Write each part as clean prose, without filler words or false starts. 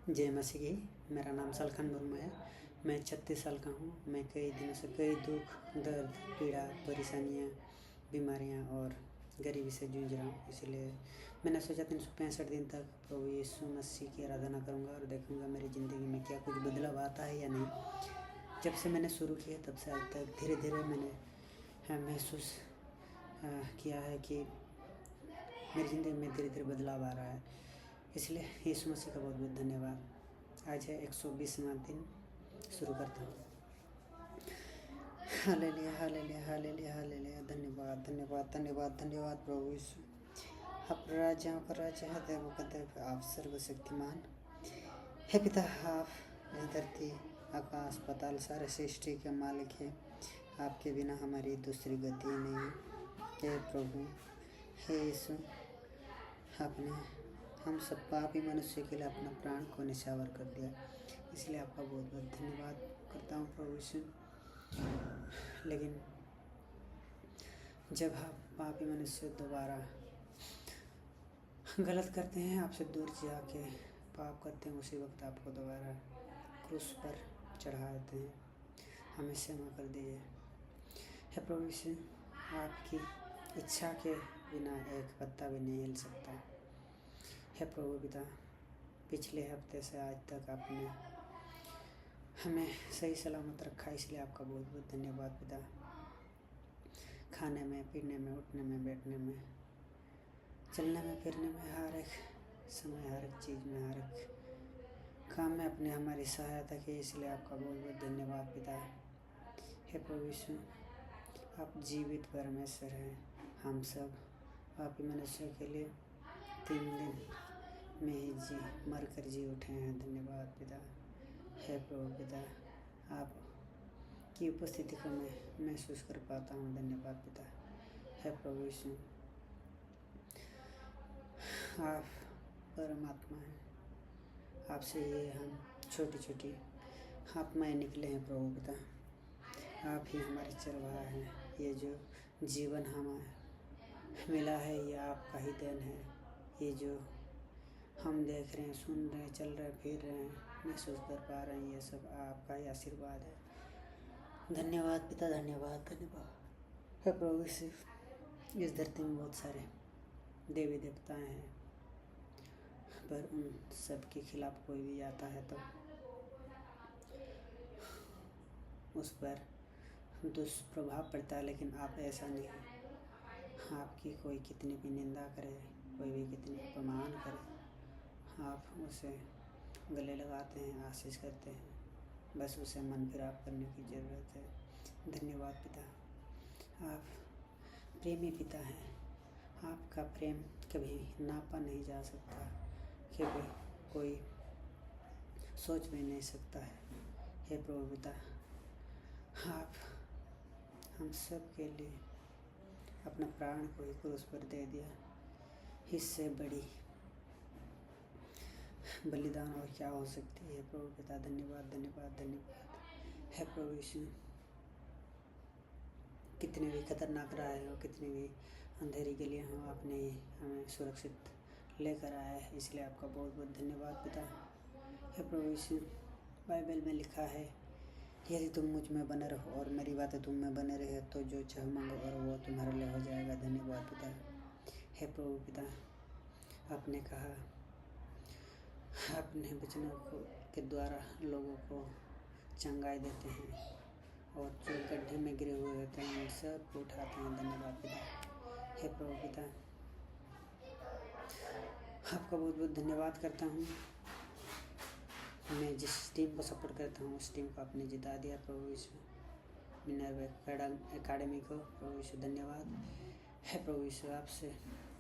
जय मसीह की। मेरा नाम सलखन मुर्मू है। मैं 36 साल का हूँ। मैं कई दिनों से कई दुख, दर्द, पीड़ा, परेशानियाँ, बीमारियाँ और गरीबी से जूझ रहा हूँ। इसलिए मैंने सोचा 365 दिन तक प्रभु यीशु मसीह की आराधना करूँगा और देखूँगा मेरी ज़िंदगी में क्या कुछ बदलाव आता है या नहीं। जब से मैंने शुरू किया तब से आज तक धीरे धीरे मैंने महसूस किया है कि मेरी ज़िंदगी में धीरे धीरे बदलाव आ रहा है। इसलिए यीशु मसीह का बहुत बहुत धन्यवाद। आज है 120वां दिन। शुरू करता हूँ। Hallelujah hallelujah hallelujah hallelujah. धन्यवाद धन्यवाद धन्यवाद धन्यवाद प्रभु यीशु। आप राजाओं का राजा है, देवों का देव, आप सर्वशक्तिमान हे पिता। आप इस धरती, आकाश, पाताल सारे सृष्टि के मालिक है। आपके बिना हमारी दूसरी गति नहीं है। हे प्रभु, हे यीशु, आपने हम सब पापी मनुष्य के लिए अपना प्राण को निछावर कर दिया। इसलिए आपका बहुत बहुत धन्यवाद करता हूँ प्रभु यीशु। लेकिन जब आप पापी मनुष्य दोबारा गलत करते हैं, आपसे दूर जाके पाप करते हैं, उसी वक्त आपको दोबारा क्रूस पर चढ़ा देते हैं। हमें क्षमा कर दीजिए हे प्रभु यीशु। आपकी इच्छा के बिना एक पत्ता भी नहीं हिल सकता हे प्रभु पिता। पिछले हफ्ते से आज तक आपने हमें सही सलामत रखा, इसलिए आपका बहुत बहुत धन्यवाद पिता। खाने में, पीने में, उठने में, बैठने में, चलने में, फिरने में, हर एक समय, हर एक चीज़ में, हर एक काम में अपने हमारी सहायता की, इसलिए आपका बहुत बहुत धन्यवाद पिता। हे प्रभु यीशु, आप जीवित परमेश्वर हैं। हम सब पापी मनुष्यों के लिए 3 दिन में ही मर कर जी उठे हैं। धन्यवाद पिता। हे प्रभु पिता, आपकी उपस्थिति को मैं महसूस कर पाता हूँ। धन्यवाद पिता। हे प्रभु यीशु, आप परमात्मा हैं। आपसे ये हम छोटी छोटी आत्माएं निकले हैं प्रभु पिता। आप ही हमारे चरवाहा हैं। ये जो जीवन हमें मिला है, ये आपका ही देन है। ये जो हम देख रहे हैं, सुन रहे हैं, चल रहे हैं, फिर रहे हैं, महसूस कर पा रहे हैं, ये सब आपका ही आशीर्वाद है। धन्यवाद पिता, धन्यवाद धन्यवाद। हे प्रभु यीशु, इस धरती में बहुत सारे देवी देवताएं हैं, पर उन सब के खिलाफ कोई भी आता है तो उस पर दुष्प्रभाव पड़ता है। लेकिन आप ऐसा नहीं। आपकी कोई कितनी भी निंदा करे, कोई भी कितनी अपमान करे, आप उसे गले लगाते हैं, आशीष करते हैं। बस उसे मन फिराव करने की ज़रूरत है। धन्यवाद पिता। आप प्रेमी पिता हैं। आपका प्रेम कभी नापा नहीं जा सकता, कभी कोई सोच भी नहीं सकता है। हे प्रभु पिता, आप हम सब के लिए अपना प्राण को ही क्रूस पर दे दिया। इससे बड़ी बलिदान और क्या हो सकती है प्रभु पिता। धन्यवाद धन्यवाद धन्यवाद। हे प्रभु यीशु, कितने भी खतरनाक राह हो, कितनी भी अंधेरी के लिए हम आपने हमें सुरक्षित लेकर आया है, इसलिए आपका बहुत बहुत धन्यवाद पिता। हे प्रभु यीशु, बाइबल में लिखा है, यदि तुम मुझ में बने रहो और मेरी बातें तुम में बने रहे तो जो चाहो मांगो और वो तुम्हारे लिए हो जाएगा। धन्यवाद पिता। हे प्रभु पिता, आपने कहा, अपने वचनों के द्वारा लोगों को चंगाई देते हैं और जो गड्ढे में गिरे हुए होते हैं उन सब को उठाते हैं। धन्यवाद पिता। हे प्रभु पिता, आपका बहुत बहुत धन्यवाद करता हूँ। मैं जिस टीम को सपोर्ट करता हूँ उस टीम को आपने जिता दिया प्रभु यीशु। मिनर्वा एकेडमी को प्रभु यीशु धन्यवाद। हे प्रभु यीशु, आपसे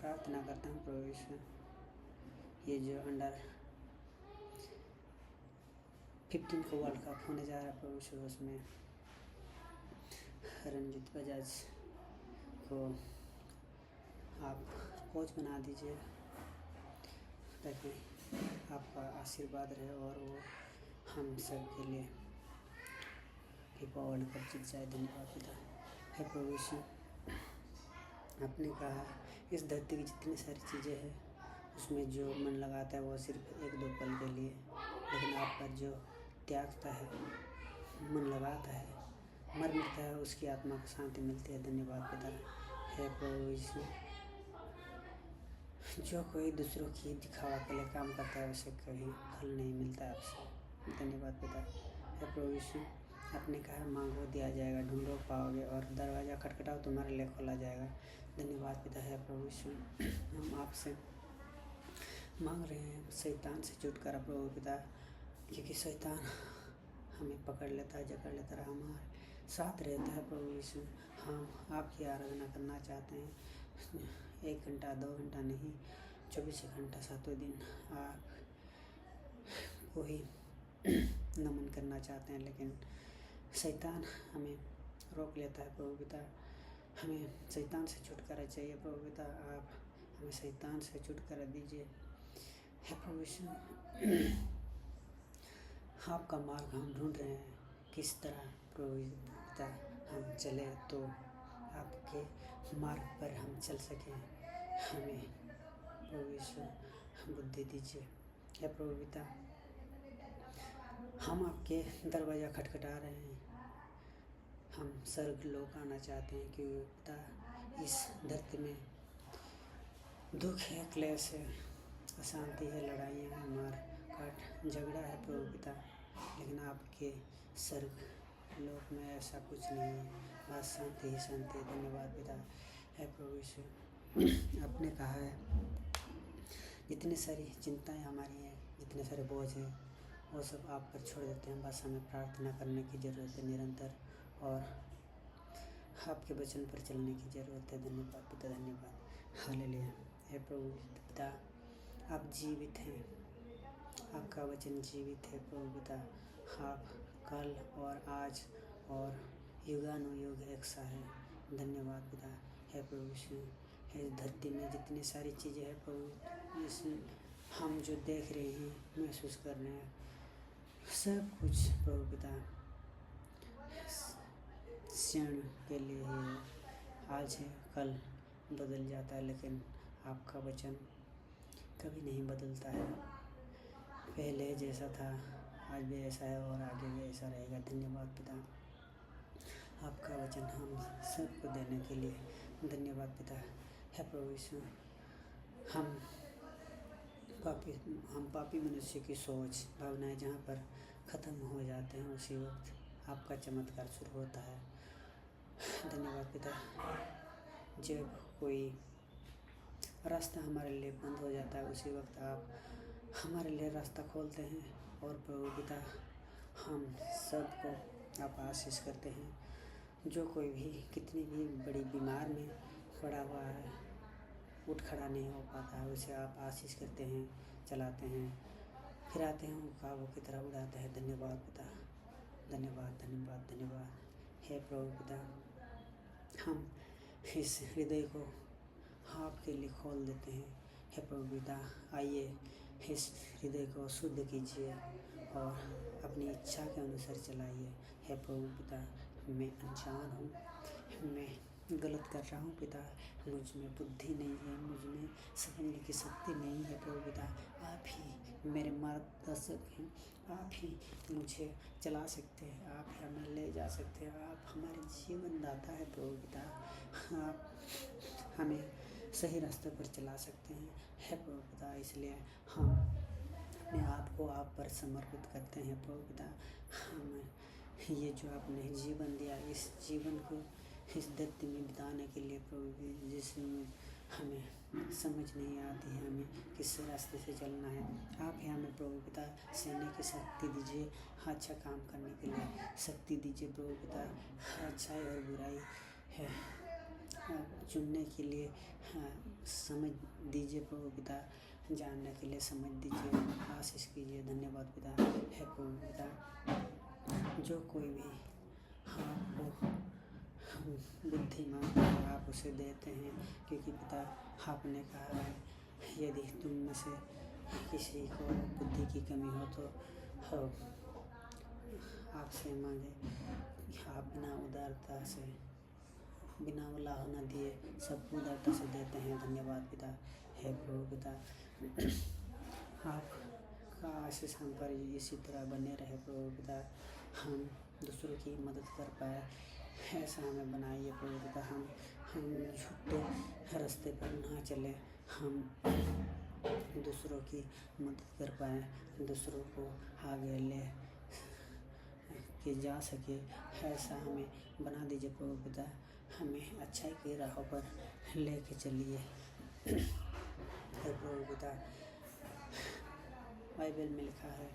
प्रार्थना करता हूँ प्रभु यीशु, ये जो अंडर 15 को वर्ल्ड कप होने जा रहा है प्रभु यीशु, उसमें रंजित बजाज को आप कोच बना दीजिए ताकि आपका आशीर्वाद रहे और वो हम सब के लिए फीफा वर्ल्ड कप जीत जाए। धन्यवाद पिता। हे प्रभु यीशु, आपने कहा इस धरती की जितनी सारी चीज़ें हैं उसमें जो मन लगाता है वो सिर्फ 1-2 पल के लिए पर जो त्यागता है, मन लगाता है, मर मिटता है, उसकी आत्मा को शांति मिलती है। धन्यवाद पिता। हे प्रभु यीशु, जो कोई दूसरों की दिखावा के लिए काम करता है उसे कभी फल नहीं मिलता है आपसे। धन्यवाद पिता। हे प्रभु यीशु, आपने कहा मांगो दिया जाएगा, ढूंढो पाओगे, और दरवाज़ा खटखटाओ तुम्हारे लिए खोला जाएगा। धन्यवाद पिता। है प्रभु यीशु, हम आपसे मांग रहे हैं शैतान से छुटकारा प्रभु पिता, क्योंकि शैतान हमें पकड़ लेता है, जकड़ लेता है, हमारे साथ रहता है प्रभु यीशु। हम आपकी आराधना करना चाहते हैं, 1 घंटा 2 घंटा नहीं, 24 घंटा 7 दिन आपको ही नमन करना चाहते हैं, लेकिन शैतान हमें रोक लेता है प्रभु पिता। हमें शैतान से छुटकारा चाहिए प्रभु पिता, आप हमें शैतान से छुटकारा दीजिए। हे प्रभु यीशु, आपका मार्ग हम ढूंढ रहे हैं, किस तरह प्रभु पिता हम चले तो आपके मार्ग पर हम चल सकें। हमें प्रभु यीशु बुद्धि दीजिए। हे प्रभु पिता, हम आपके दरवाज़ा खटखटा रहे हैं, हम स्वर्ग लोक आना चाहते हैं, क्योंकि पिता इस धरती में दुख है, क्लेश है, अशांति है, लड़ाइयाँ हैं, मार काट झगड़ा है प्रभु पिता, लेकिन आपके स्वर्ग लोक में ऐसा कुछ नहीं है, बस शांति ही शांति है। धन्यवाद पिता। है प्रभु यीशु, आपने कहा है जितनी सारी चिंताएं हमारी हैं, जितने सारे बोझ हैं, वो सब आप पर छोड़ देते हैं। बस हमें प्रार्थना करने की ज़रूरत है निरंतर, और आपके वचन पर चलने की ज़रूरत है। धन्यवाद पिता, धन्यवाद। हालेलुया। हे प्रभु पिता, आप जीवित हैं, आपका वचन जीवित है प्रभु पिता। आप कल और आज और युगानुयुग एक सा है। धन्यवाद पिता। हे प्रभु यीशु, इस धरती में जितनी सारी चीज़ें हैं प्रभु यीशु, हम जो देख रहे हैं, महसूस कर रहे हैं, सब कुछ प्रभु पिता क्षण के लिए ही है, आज है कल बदल जाता है, लेकिन आपका वचन कभी नहीं बदलता है। पहले जैसा था आज भी ऐसा है और आगे भी ऐसा रहेगा। धन्यवाद पिता, आपका वचन हम सबको देने के लिए धन्यवाद पिता। है प्रभु यीशु, हम पापी मनुष्य की सोच भावनाएं जहाँ पर ख़त्म हो जाते हैं, उसी वक्त आपका चमत्कार शुरू होता है। धन्यवाद पिता। जब कोई रास्ता हमारे लिए बंद हो जाता है, उसी वक्त आप हमारे लिए रास्ता खोलते हैं, और प्रभु पिता हम सबको आप आशीष करते हैं। जो कोई भी कितनी भी बड़ी बीमार में पड़ा हुआ है, उठ खड़ा नहीं हो पाता है, उसे आप आशीष करते हैं, चलाते हैं, फिराते हैं, काबू की तरह उड़ाते हैं। धन्यवाद पिता, धन्यवाद धन्यवाद धन्यवाद। हे प्रभु पिता, हम इस हृदय को आपके लिए खोल देते हैं। हे प्रभु पिता, आइए इस हृदय को शुद्ध कीजिए और अपनी इच्छा के अनुसार चलाइए। हे प्रभु पिता, मैं अनजान हूँ, मैं गलत कर रहा हूँ पिता, मुझ में बुद्धि नहीं है, मुझ में समझने की शक्ति नहीं है प्रभु पिता। आप ही मेरे मार्गदर्शक हैं, आप ही मुझे चला सकते हैं, आप ही हमें ले जा सकते हैं, आप हमारे जीवन दाता है प्रभु पिता। आप हमें सही रास्ते पर चला सकते हैं। है प्रभु पिता, इसलिए हम अपने आप को आप पर समर्पित करते हैं प्रभु पिता। हमें ये जो आपने जीवन दिया, इस जीवन को इस धरती में बिताने के लिए प्रभु, जिसमें हमें समझ नहीं आती है हमें किस रास्ते से चलना है, आप ही हमें प्रभु पिता सीने की शक्ति दीजिए, अच्छा काम करने के लिए शक्ति दीजिए प्रभु पिता। अच्छाई और बुराई है चुनने के लिए समझ दीजिए प्रभु पिता, जानने के लिए समझ दीजिए, आशीष कीजिए। धन्यवाद पिता। है प्रभु पिता, जो कोई भी आपको बुद्धि मांगता है आप उसे देते हैं, क्योंकि पिता आपने कहा है यदि तुम में से किसी को बुद्धि की कमी हो तो आपसे मांगे, आप बिना उदारता से, बिना उलाह न दिए सबको उदारता से देते हैं। धन्यवाद पिता। हे प्रभु पिता, आप आपका आशीष हम पर इसी तरह बने रहे प्रभु पिता। हम दूसरों की मदद कर पाए ऐसा हमें बनाइए प्रभु पिता। हम झूठे रास्ते पर ना चले, हम दूसरों की मदद कर पाए, दूसरों को आगे ले के जा सके ऐसा हमें बना दीजिए प्रभु पिता। हमें अच्छाई की राहों पर लेके चलिए प्रभु पिता। बाइबल में लिखा है,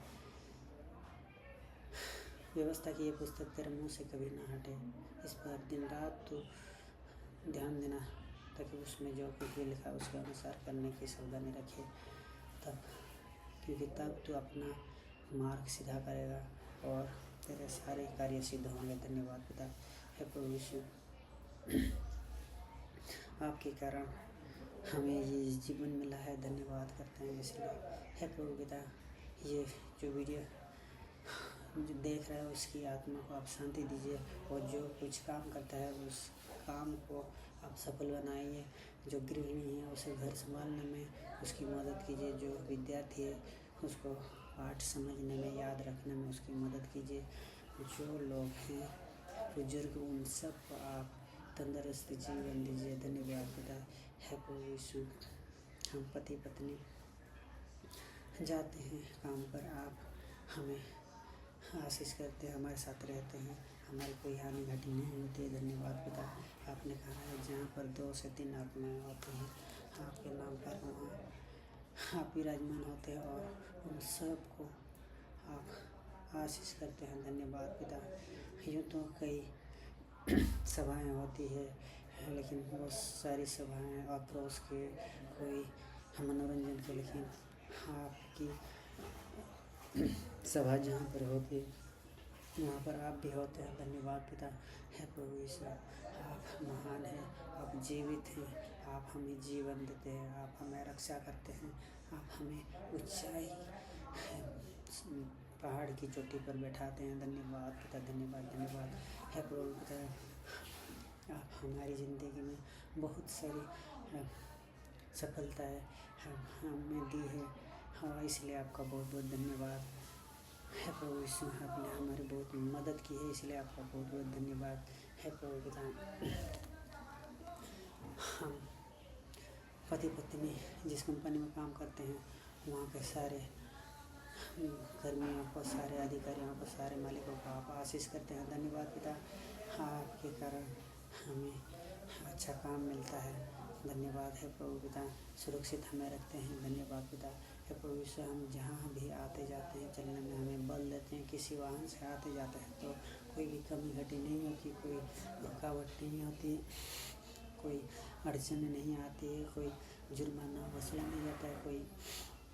व्यवस्था की ये पुस्तक तेरे मुंह से कभी ना हटे, इस पर दिन रात तो ध्यान देना ताकि उसमें जो कुछ भी लिखा उसके अनुसार करने की सावधानी रखे, तब क्योंकि तब तू अपना मार्ग सीधा करेगा और तेरे सारे कार्य सिद्ध होंगे। धन्यवाद पिता। हे प्रभु यीशु, आपके कारण हमें ये जीवन मिला है, धन्यवाद करते हैं इसलिए। हे प्रभु पिता, ये जो वीडियो जो देख रहा है उसकी आत्मा को आप शांति दीजिए और जो कुछ काम करता है उस काम को आप सफल बनाइए। जो गृहिणी है उसे घर संभालने में उसकी मदद कीजिए, जो विद्यार्थी है उसको पाठ समझने में, याद रखने में उसकी मदद कीजिए। जो लोग हैं बुजुर्ग उन सब को आप तंदुरुस्त जीवन दीजिए। धन्यवाद पिता। है प्रभु यीशु, हम पति पत्नी जाते हैं काम पर, आप हमें आशीष करते हैं, हमारे साथ रहते हैं, हमारी कोई हानि घटी नहीं होती है। धन्यवाद पिता। आपने कहा है जहाँ पर 2 से 3 आत्माएँ होती हैं आपके नाम पर वहाँ आप विराजमान होते हैं और उन सब को आप आशीष करते हैं। धन्यवाद पिता। यूँ तो कई सभाएं होती है लेकिन वो सारी सभाएं अप्रोच के कोई मनोरंजन के, लेकिन आपकी सभा जहाँ पर होती है वहाँ पर आप भी होते हैं। धन्यवाद पिता। है प्रभु यीशु, आप महान हैं, आप जीवित हैं, आप हमें जीवन देते हैं, आप हमें रक्षा करते हैं, आप हमें ऊंचाई पहाड़ की चोटी पर बैठाते हैं। धन्यवाद पिता, धन्यवाद धन्यवाद। है प्रभु पिता, आप हमारी ज़िंदगी में बहुत सारी सफलताएँ हमें दी है हाँ, इसलिए आपका बहुत बहुत धन्यवाद। है प्रभु यीशु, आपने हमारी बहुत मदद की है इसलिए आपका बहुत बहुत धन्यवाद। है प्रभु पिता, हम पति पत्नी जिस कंपनी में काम करते हैं वहाँ के सारे कर्मियों को, सारे अधिकारियों को, सारे मालिकों को आप आशीष करते हैं। धन्यवाद पिता। आपके कारण हमें अच्छा काम मिलता है। धन्यवाद है प्रभु पिता। सुरक्षित हमें रखते हैं। धन्यवाद पिता। है प्रभु यीशु, हम जहाँ भी आते जाते हैं चलने में हमें बल देते हैं। किसी वाहन से आते जाते हैं तो कोई भी कमी घटी नहीं होती, कोई रुकावट नहीं होती, कोई अड़चन नहीं आती है, कोई जुर्माना वसूला नहीं जाता है, कोई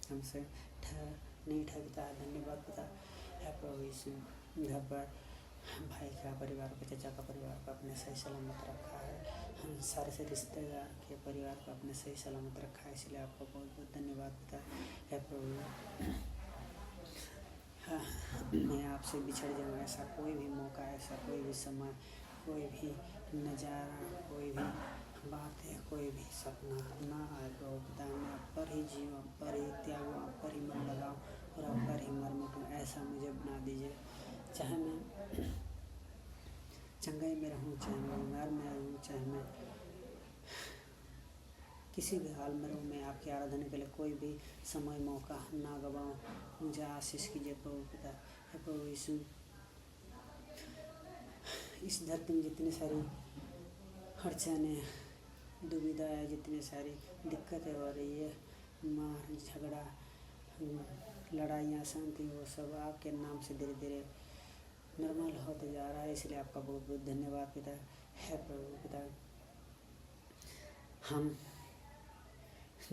हमसे नहीं ठगता है। धन्यवाद पिता। है प्रभु यीशु, घर पर भाई का परिवार को, चाचा का परिवार को अपने सही सलामत रखा है, हम सारे से रिश्तेदार के परिवार को अपने सही सलामत रखा है, इसलिए आपको बहुत बहुत धन्यवाद पिता। है प्रभु, मैं आपसे बिछड़ जाऊँ ऐसा कोई भी मौका, ऐसा कोई भी समय, कोई भी नज़ारा, कोई भी बात है, कोई भी सपना ना आए प्रभु पिता। मैं आप पर ही जीऊँ, आप पर ही त्यागूँ, आप पर ही मन लगाऊँ और आप पर ही मर मिटूँ, ऐसा मुझे बना दीजिए। चाहे मैं चंगाई में रहूँ, चाहे मैं बीमार में रहूँ, चाहे मैं किसी भी हाल में रहूँ, मैं आपकी आराधना के लिए कोई भी समय मौका ना गवाऊँ। मुझे आशीष कीजिए प्रभु पिता। है प्रभु यीशु, इस धरती में जितनी सारी अड़चनें, दुविधाएँ, जितनी सारी दिक्कतें हो रही है, मार झगड़ा, लड़ाइयाँ, अशांति, वो सब आपके नाम से धीरे धीरे नॉर्मल होते जा रहा है, इसलिए आपका बहुत बहुत धन्यवाद पिता। है प्रभु पिता, हम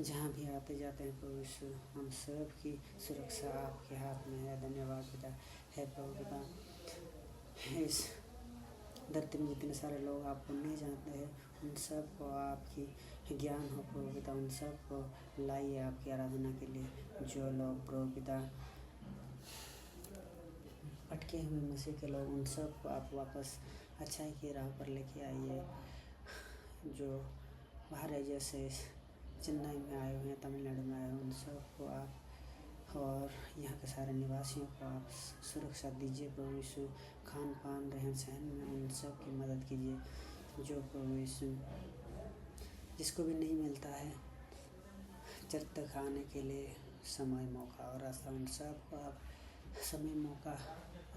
जहाँ भी आते जाते हैं प्रभु यीशु, हम सब की सुरक्षा आपके हाथ में है। धन्यवाद पिता। है प्रभु पिता, इस धरती में जितने सारे लोग आपको नहीं जानते हैं उन सब को आपकी ज्ञान हो प्रभु पिता, उन सब को लाइए आपकी आराधना के लिए। जो लोग प्रभु पिता अटके हुए मसीह के लोग, उन सब को आप वापस अच्छाई की राह पर लेके आइए। जो बाहर है, जैसे चेन्नई में आए हुए हैं, तमिलनाडु में आए हुए, उन सब को आप और यहाँ के सारे निवासियों को आप सुरक्षा दीजिए प्रभु यीशु। खान पान रहन सहन में उन सब की मदद कीजिए जो प्रभु यीशु जिसको भी नहीं मिलता है चर्च तक आने के लिए समय, मौका और रास्ता, उन सब को आप समय, मौका,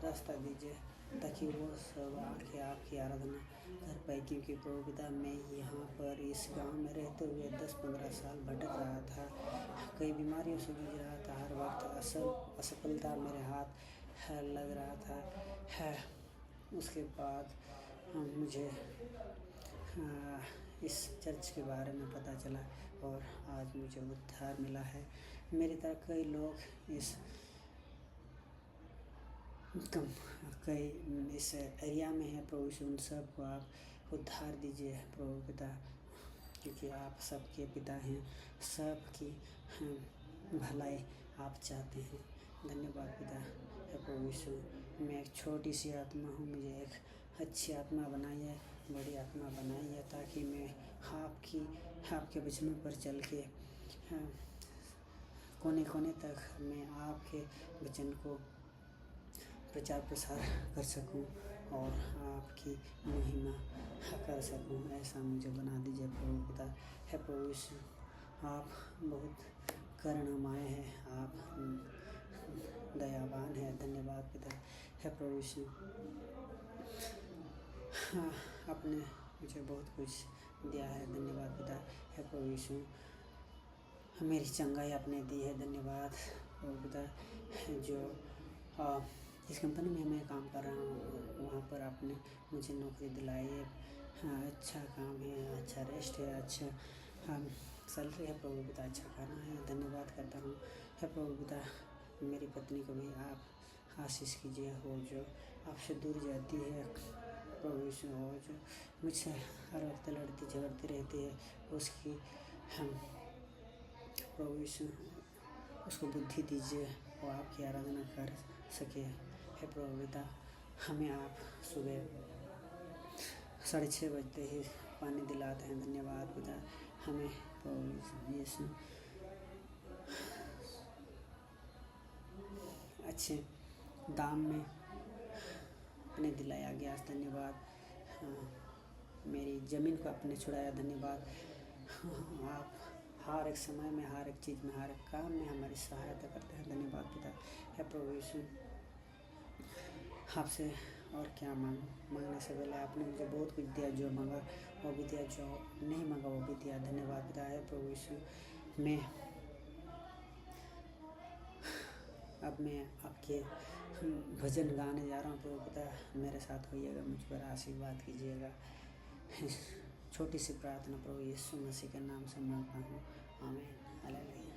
रास्ता दीजिए ताकि वो सब आके आपकी आराधना कर पाए। क्योंकि प्रभु पिता मैं यहाँ पर इस गांव में रहते हुए 10-15 साल भटक रहा था, कई बीमारियों से जूझ रहा था, हर वक्त असफलता मेरे हाथ लग रहा था है। उसके बाद मुझे इस चर्च के बारे में पता चला और आज मुझे उद्धार मिला है। मेरी तरह कई लोग इस एरिया में है प्रभु यीशु, उन सब को आप उद्धार दीजिए प्रभु पिता, क्योंकि आप सबके पिता हैं, सबकी भलाई आप चाहते हैं। धन्यवाद पिता है प्रभु यीशु। मैं एक छोटी सी आत्मा हूँ, मुझे एक अच्छी आत्मा बनाइए, बड़ी आत्मा बनाइए ताकि मैं आपके वचनों पर चल के कोने कोने तक मैं आपके वचन को प्रचार प्रसार कर सकूं और आपकी महिमा कर सकूं। ऐसा मुझे बना दीजिए प्रभु पिता है प्रभु यीशु। आप बहुत करुणामय हैं, आप दयावान हैं। धन्यवाद पिता है प्रभु यीशु। आपने मुझे बहुत कुछ दिया है। धन्यवाद पिता है प्रभु यीशु। मेरी चंगाई आपने दी है। धन्यवाद प्रभु पिता। जो जिस कंपनी में मैं काम कर रहा हूँ वहाँ पर आपने मुझे नौकरी दिलाई है। अच्छा काम है, अच्छा रेस्ट है, अच्छा सैलरी है प्रभु पिता, अच्छा खाना है। धन्यवाद करता हूँ है प्रभु पिता। मेरी पत्नी को भी आप आशीष कीजिए, हो जो आपसे दूर जाती है प्रभु यीशु, हो जो मुझसे हर वक्त लड़ती झगड़ती रहती है, उसकी हम प्रभु यीशु उसको बुद्धि दीजिए, वो आपकी आराधना कर सके है प्रभु पिता। हमें आप सुबह 6:30 बजते ही पानी दिलाते हैं। धन्यवाद पिता। हमें प्रभु यीशु अच्छे दाम में अपने दिलाया गया। धन्यवाद। मेरी ज़मीन को आपने छुड़ाया। धन्यवाद। आप हर एक समय में, हर एक चीज़ में, हर एक काम में हमारी सहायता करते हैं। धन्यवाद पिता है प्रभु यीशु। आपसे और क्या मांगने से पहले आपने मुझे बहुत कुछ दिया, जो मांगा वो भी दिया, जो नहीं मांगा वो भी दिया। धन्यवाद पिता है प्रभु यीशु। मैं आपके भजन गाने जा रहा हूँ प्रभु पिता, मेरे साथ होइएगा, मुझ पर आशीर्वाद कीजिएगा। छोटी सी प्रार्थना प्रभु यीशु मसीह के नाम से मांगता हूँ, आमीन। हालेलुया।